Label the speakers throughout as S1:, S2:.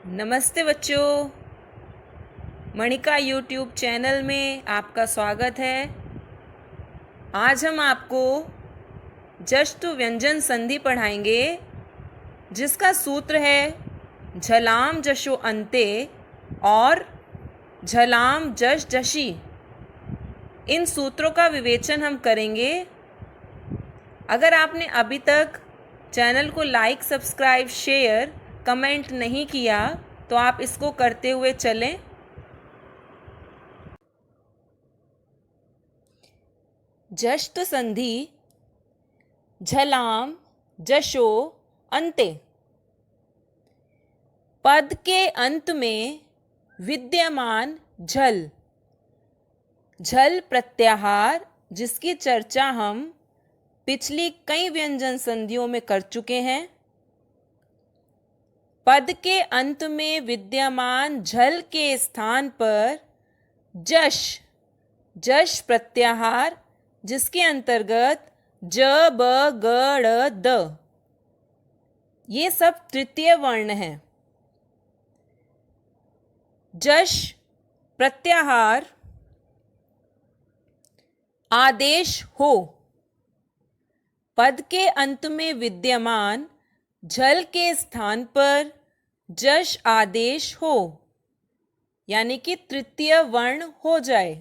S1: नमस्ते बच्चों। Manika YouTube channel में आपका स्वागत है। आज हम आपको जष्टु व्यंजन संधि पढ़ाएंगे, जिसका सूत्र है झलाम जशो अंते और झलाम जश जशी। इन सूत्रों का विवेचन हम करेंगे। अगर आपने अभी तक चैनल को लाइक, सब्सक्राइब, शेयर, कमेंट नहीं किया तो आप इसको करते हुए चलें। जष्ट संधि झलाम जशो अंते। पद के अंत में विद्यमान झल झल प्रत्याहार, जिसकी चर्चा हम पिछली कई व्यंजन संधियों में कर चुके हैं। पद के अंत में विद्यमान झल के स्थान पर जश जश प्रत्याहार, जिसके अंतर्गत ज ब ग ड़ द ये सब तृतीय वर्ण हैं। जश प्रत्याहार आदेश हो। पद के अंत में विद्यमान झल के स्थान पर जश आदेश हो, यानी कि तृतीय वर्ण हो जाए।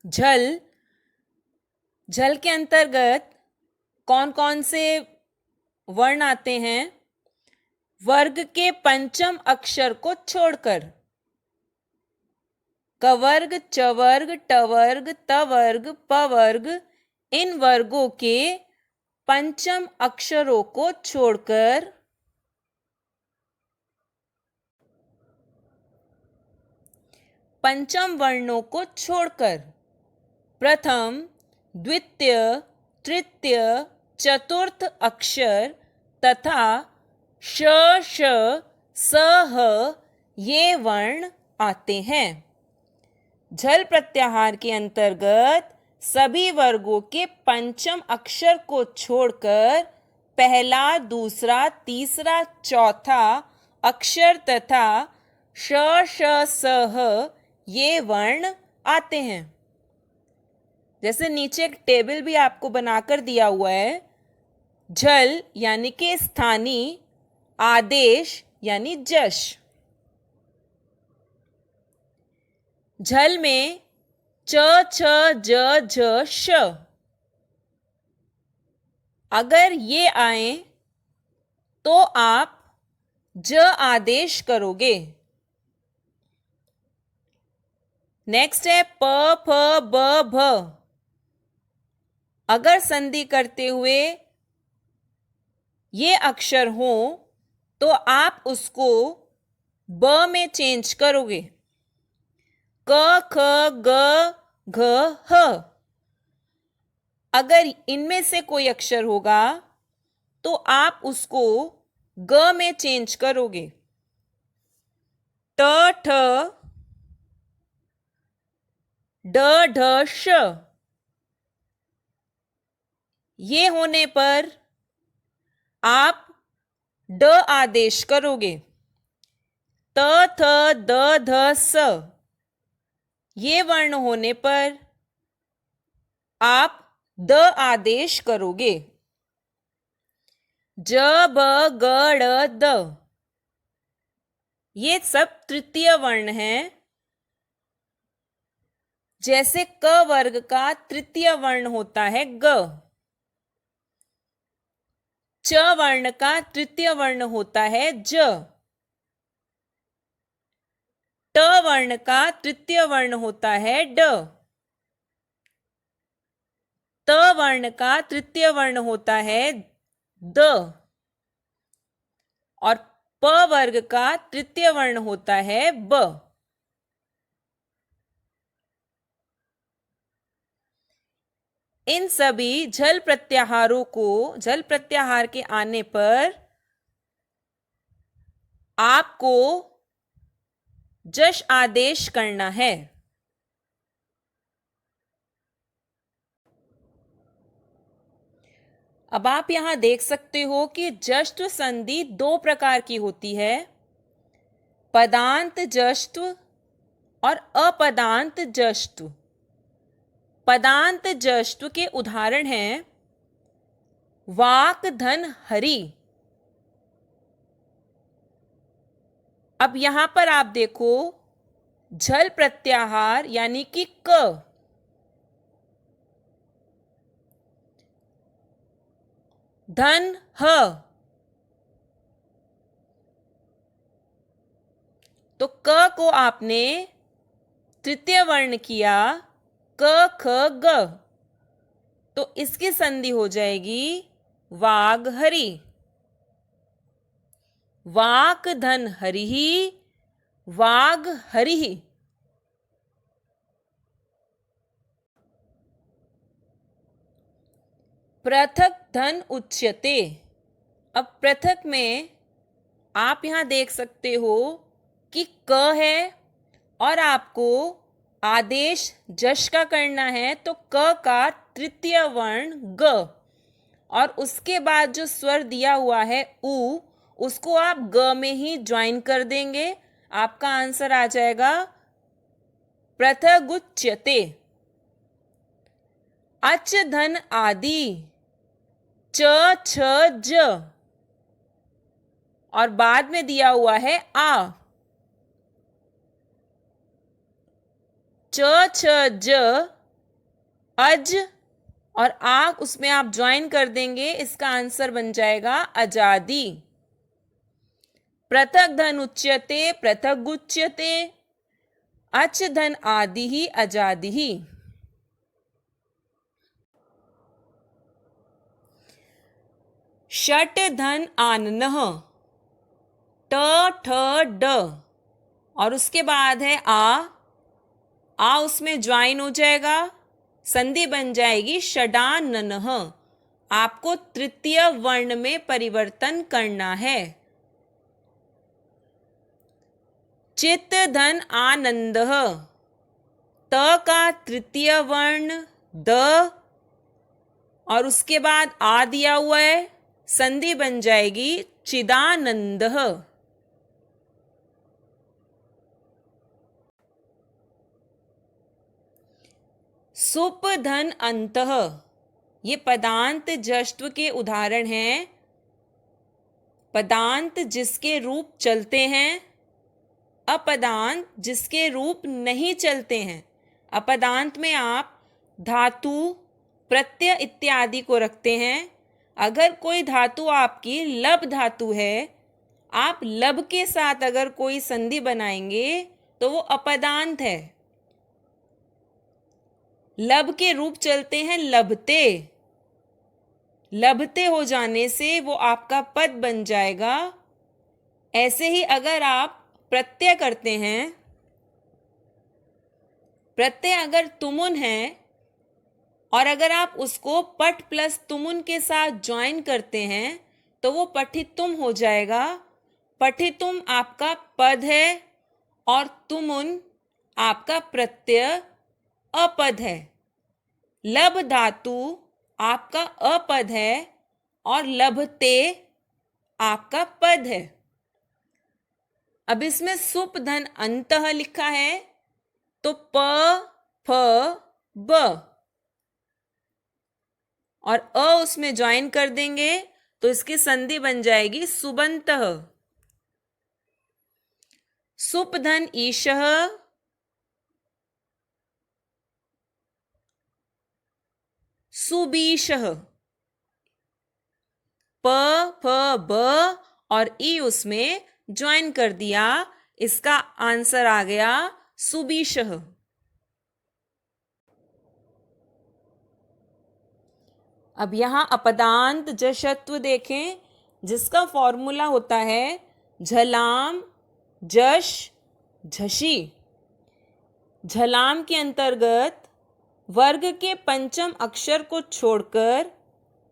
S1: झल झल के अंतर्गत कौन कौन से वर्ण आते हैं? वर्ग के पंचम अक्षर को छोड़कर कवर्ग, चवर्ग, टवर्ग, तवर्ग, पवर्ग, इन वर्गों के पंचम अक्षरों को छोड़कर पंचम वर्णों को छोड़कर प्रथम, द्वितीय, तृतीय, चतुर्थ अक्षर तथा श, श, स, ह ये वर्ण आते हैं। झल प्रत्याहार के अंतर्गत सभी वर्गों के पंचम अक्षर को छोड़कर पहला, दूसरा, तीसरा, चौथा अक्षर तथा श, श, स, ह ये वर्ण आते हैं। जैसे नीचे एक टेबल भी आपको बनाकर दिया हुआ है। झल यानी कि स्थानीय, आदेश यानी जश। झल में च, छ, ज, झ, श अगर ये आए तो आप ज आदेश करोगे। नेक्स्ट है प, फ, ब, भ। अगर संधि करते हुए ये अक्षर हो तो आप उसको ब में चेंज करोगे। क, ख, ग, घ, ह। अगर इनमें से कोई अक्षर होगा तो आप उसको ग में चेंज करोगे। ट, ठ, ड, ढ, श। ये होने पर आप ड आदेश करोगे। त, थ, द, ध, स। ये वर्ण होने पर आप द आदेश करोगे। ज, ब, ग, ड़, द ये सब तृतीय वर्ण हैं। जैसे क वर्ग का तृतीय वर्ण होता है ग, च वर्ण का तृतीय वर्ण होता है ज, ट वर्ण का तृतीय वर्ण होता है ड, त वर्ण का तृतीय वर्ण होता है द और प वर्ग का तृतीय वर्ण होता है ब। इन सभी झल प्रत्याहारों को झल प्रत्याहार के आने पर आपको जश आदेश करना है। अब आप यहां देख सकते हो कि जष्ट संधि दो प्रकार की होती है। पदांत जष्टु और अपदांत जष्टु। पदांत जष्टु के उदाहरण हैं वाक धन हरि। अब यहां पर आप देखो झल प्रत्याहार यानी कि क। धन ह, तो क को आपने तृतीय वर्ण किया क ख ग, तो इसकी संधि हो जाएगी वाग हरि। वाक धन हरि, वाग हरि। पृथक धन उच्यते। अब पृथक में आप यहां देख सकते हो कि क है और आपको आदेश जश का करना है, तो क का तृतीय वर्ण ग और उसके बाद जो स्वर दिया हुआ है उ, उसको आप ग में ही ज्वाइन कर देंगे। आपका आंसर आ जाएगा पृथगुच्यते। अच धन आदि, च छ ज और बाद में दिया हुआ है आ। च छ ज अज और आ उसमें आप ज्वाइन कर देंगे, इसका आंसर बन जाएगा अजादि। पृथक धन उच्यते, पृथक गुच्यते, अच धन आदि ही अजादि ही। षट धन आननः, ट ठ ड और उसके बाद है आ उसमें ज्वाइन हो जाएगा, संधि बन जाएगी षडाननः। आपको तृतीय वर्ण में परिवर्तन करना है। चित्त धन आनंदः, त का तृतीय वर्ण द और उसके बाद आ दिया हुआ है, संधि बन जाएगी चिदानंदः। सुप धन अंतः, ये पदांत जष्टव के उदाहरण हैं। पदांत जिसके रूप चलते हैं, अपदांत जिसके रूप नहीं चलते हैं। अपदांत में आप धातु, प्रत्यय इत्यादि को रखते हैं। अगर कोई धातु आपकी लब धातु है, आप लब के साथ अगर कोई संधि बनाएंगे तो वो अपदांत है। लब के रूप चलते हैं लभते, लभते हो जाने से वो आपका पद बन जाएगा। ऐसे ही अगर आप प्रत्यय करते हैं, प्रत्यय अगर तुमुन है और अगर आप उसको पट प्लस तुमुन के साथ ज्वाइन करते हैं तो वो पठितुम हो जाएगा। पठितुम आपका पद है और तुमुन आपका प्रत्यय अपद है। लब धातु आपका अपद है और लभते आपका पद है। अब इसमें सुप धन अंतः लिखा है तो प फ ब और अ उसमें ज्वाइन कर देंगे तो इसकी संधि बन जाएगी सुबंतः। सुप धन ईशः, सुबीशः। प फ ब और ई उसमें ज्वाइन कर दिया, इसका आंसर आ गया सुबीशः। अब यहां अपदांत जशत्व देखें, जिसका फॉर्मूला होता है झलाम जश झशी। झलाम के अंतर्गत वर्ग के पंचम अक्षर को छोड़कर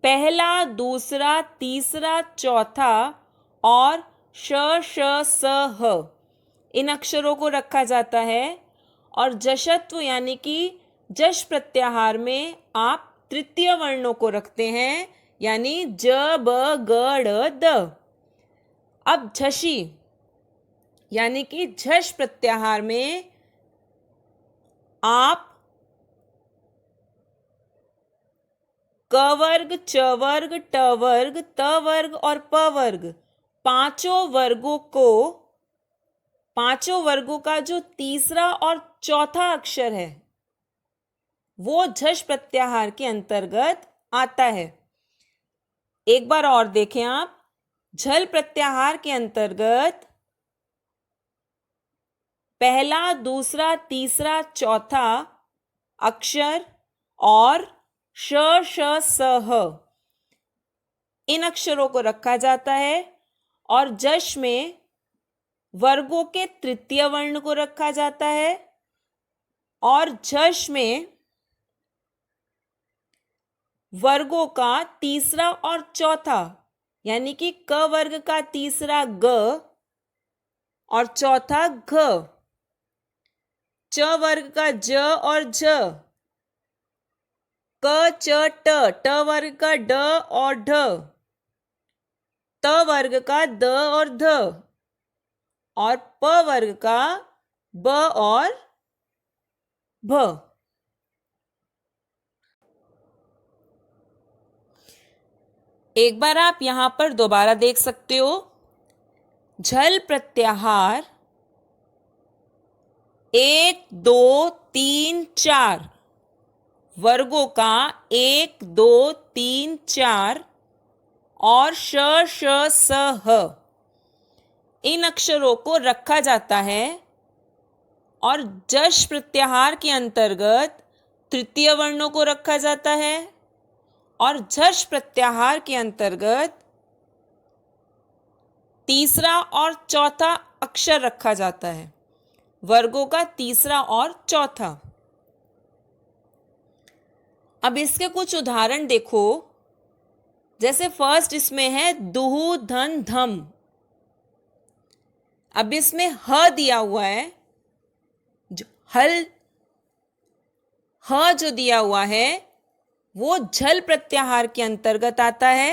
S1: पहला, दूसरा, तीसरा, चौथा और श श स ह इन अक्षरों को रखा जाता है। और जशत्व यानी कि जश प्रत्याहार में आप तृतीय वर्णों को रखते हैं, यानी ज ब ग ड़ द। अब झशी यानी कि झष प्रत्याहार में आप क वर्ग, च वर्ग, ट वर्ग, त वर्ग और प वर्ग पांचों वर्गों का जो तीसरा और चौथा अक्षर है वो झष प्रत्याहार के अंतर्गत आता है। एक बार और देखें आप, झल प्रत्याहार के अंतर्गत पहला, दूसरा, तीसरा, चौथा अक्षर और श, श, स, ह इन अक्षरों को रखा जाता है और जश में वर्गों के तृतीय वर्ण को रखा जाता है और झष में वर्गों का तीसरा और चौथा, यानी कि क वर्ग का तीसरा ग और चौथा घ, च वर्ग का ज और झ, क च ट, ट वर्ग का ड और ढ, त वर्ग का द और ध और प वर्ग का ब और भ। एक बार आप यहां पर दोबारा देख सकते हो, झल प्रत्याहार 1, 2, 3, 4 वर्गों का 1, 2, 3, 4 और श, श, स, ह इन अक्षरों को रखा जाता है और जश प्रत्याहार के अंतर्गत तृतीय वर्णों को रखा जाता है और झष प्रत्याहार के अंतर्गत तीसरा और चौथा अक्षर रखा जाता है, वर्गों का तीसरा और चौथा। अब इसके कुछ उदाहरण देखो। जैसे फर्स्ट इसमें है दुहु धन धम। अब इसमें ह दिया हुआ है, जो हल ह जो दिया हुआ है वो झल प्रत्याहार के अंतर्गत आता है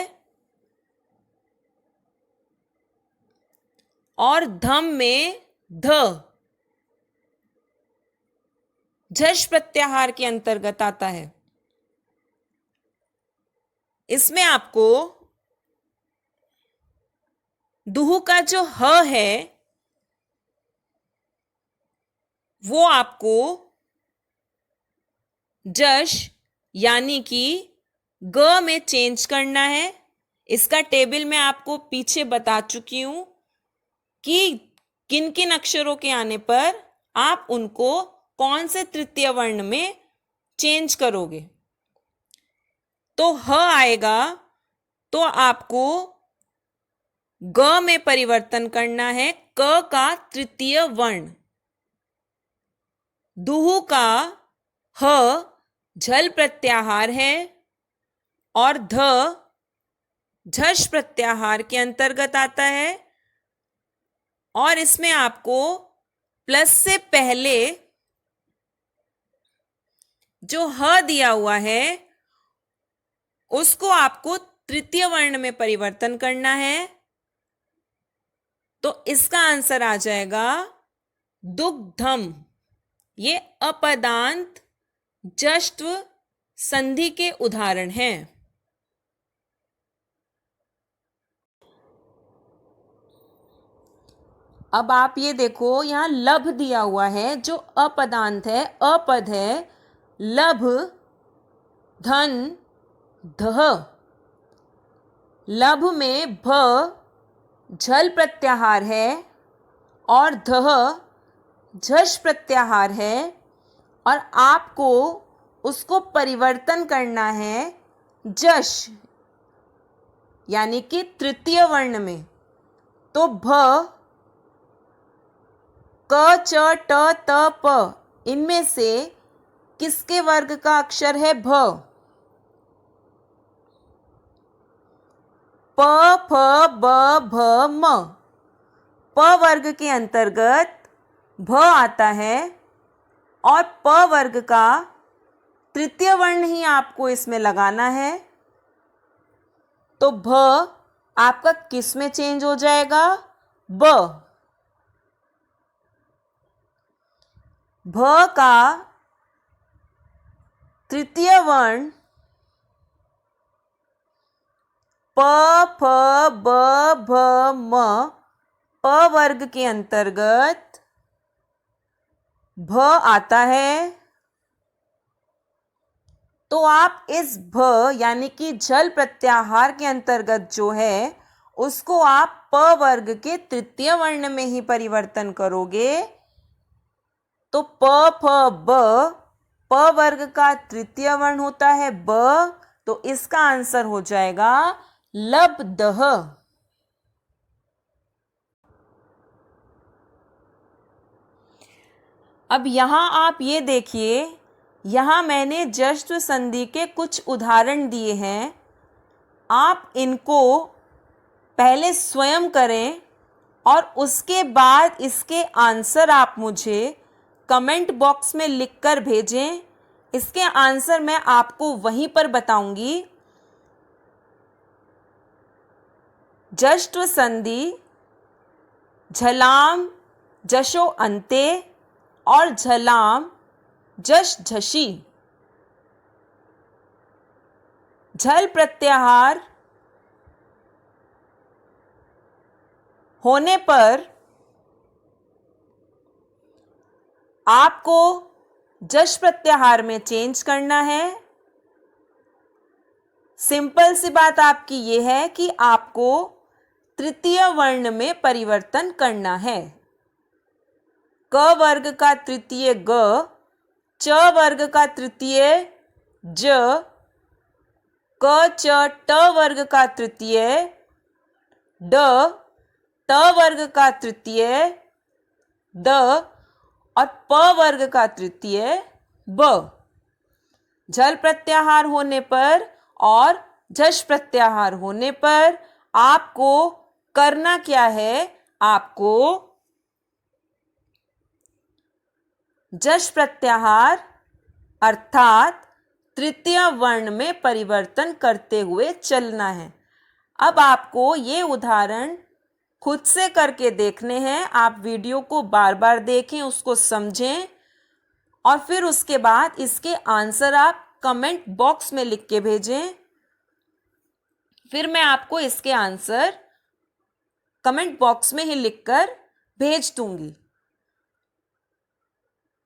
S1: और धम में ध झष प्रत्याहार के अंतर्गत आता है। इसमें आपको दुहु का जो ह है वो आपको जश यानी कि ग में चेंज करना है। इसका टेबल मैं आपको पीछे बता चुकी हूं कि किन किन अक्षरों के आने पर आप उनको कौन से तृतीय वर्ण में चेंज करोगे। तो ह आएगा तो आपको ग में परिवर्तन करना है, क का तृतीय वर्ण। दुहु का ह झल प्रत्याहार है और ध झष प्रत्याहार के अंतर्गत आता है और इसमें आपको प्लस से पहले जो ह दिया हुआ है उसको आपको तृतीय वर्ण में परिवर्तन करना है। तो इसका आंसर आ जाएगा दुग्धम। ये अपदांत जश्त्व संधि के उदाहरण हैं। अब आप ये देखो, यहां लभ दिया हुआ है जो अपदांत है, अपद है। लभ धन ध। लभ में भ झल प्रत्याहार है और ध झष प्रत्याहार है और आपको उसको परिवर्तन करना है जश यानी कि तृतीय वर्ण में। तो भ, क, च, ट, त, प इनमें से किसके वर्ग का अक्षर है भ? प, फ, ब, भ, म। प वर्ग के अंतर्गत भ आता है और प वर्ग का तृतीय वर्ण ही आपको इसमें लगाना है। तो भ आपका किस में चेंज हो जाएगा? ब। भ का तृतीय वर्ण प, फ, ब, भ, म प वर्ग के अंतर्गत भ आता है, तो आप इस भ यानी कि झल प्रत्याहार के अंतर्गत जो है उसको आप प वर्ग के तृतीय वर्ण में ही परिवर्तन करोगे। तो प, फ, ब प वर्ग का तृतीय वर्ण होता है ब, तो इसका आंसर हो जाएगा लब्धः। अब यहां आप ये देखिए, यहां मैंने जश्व संधि के कुछ उदाहरण दिए हैं। आप इनको पहले स्वयं करें और उसके बाद इसके आंसर आप मुझे कमेंट बॉक्स में लिखकर भेजें। इसके आंसर मैं आपको वहीं पर बताऊंगी। जश्व संधि झलाम जशो अंते और झलाम जश झशी। झल प्रत्याहार होने पर आपको जश प्रत्याहार में चेंज करना है। सिंपल सी बात आपकी ये है कि आपको तृतीय वर्ण में परिवर्तन करना है। क वर्ग का तृतीय ग, च वर्ग का तृतीय ज, क च ट वर्ग का तृतीय ड, ट वर्ग का तृतीय द और प वर्ग का तृतीय ब। झल प्रत्याहार होने पर और झश प्रत्याहार होने पर आपको करना क्या है? आपको जश प्रत्याहार अर्थात तृतीय वर्ण में परिवर्तन करते हुए चलना है। अब आपको ये उदाहरण खुद से करके देखने हैं। आप वीडियो को बार बार देखें, उसको समझें और फिर उसके बाद इसके आंसर आप कमेंट बॉक्स में लिख के भेजें। फिर मैं आपको इसके आंसर कमेंट बॉक्स में ही लिखकर भेज दूंगी।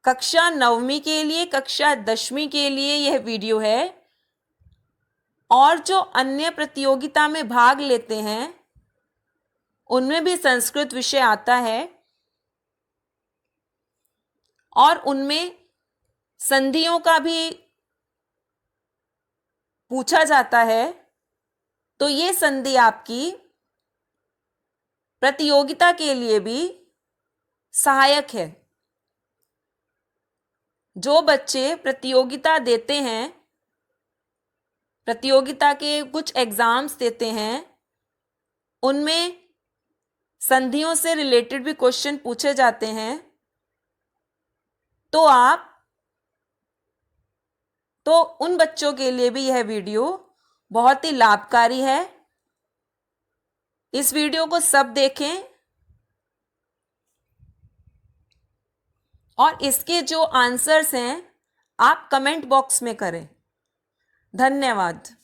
S1: कक्षा 9वीं के लिए, कक्षा 10वीं के लिए यह वीडियो है। और जो अन्य प्रतियोगिता में भाग लेते हैं उनमें भी संस्कृत विषय आता है और उनमें संधियों का भी पूछा जाता है। तो ये संधि आपकी प्रतियोगिता के लिए भी सहायक है। जो बच्चे प्रतियोगिता देते हैं, प्रतियोगिता के कुछ एग्जाम्स देते हैं, उनमें संधियों से रिलेटेड भी क्वेश्चन पूछे जाते हैं। तो उन बच्चों के लिए भी यह वीडियो बहुत ही लाभकारी है। इस वीडियो को सब देखें और इसके जो आंसर्स हैं आप कमेंट बॉक्स में करें। धन्यवाद।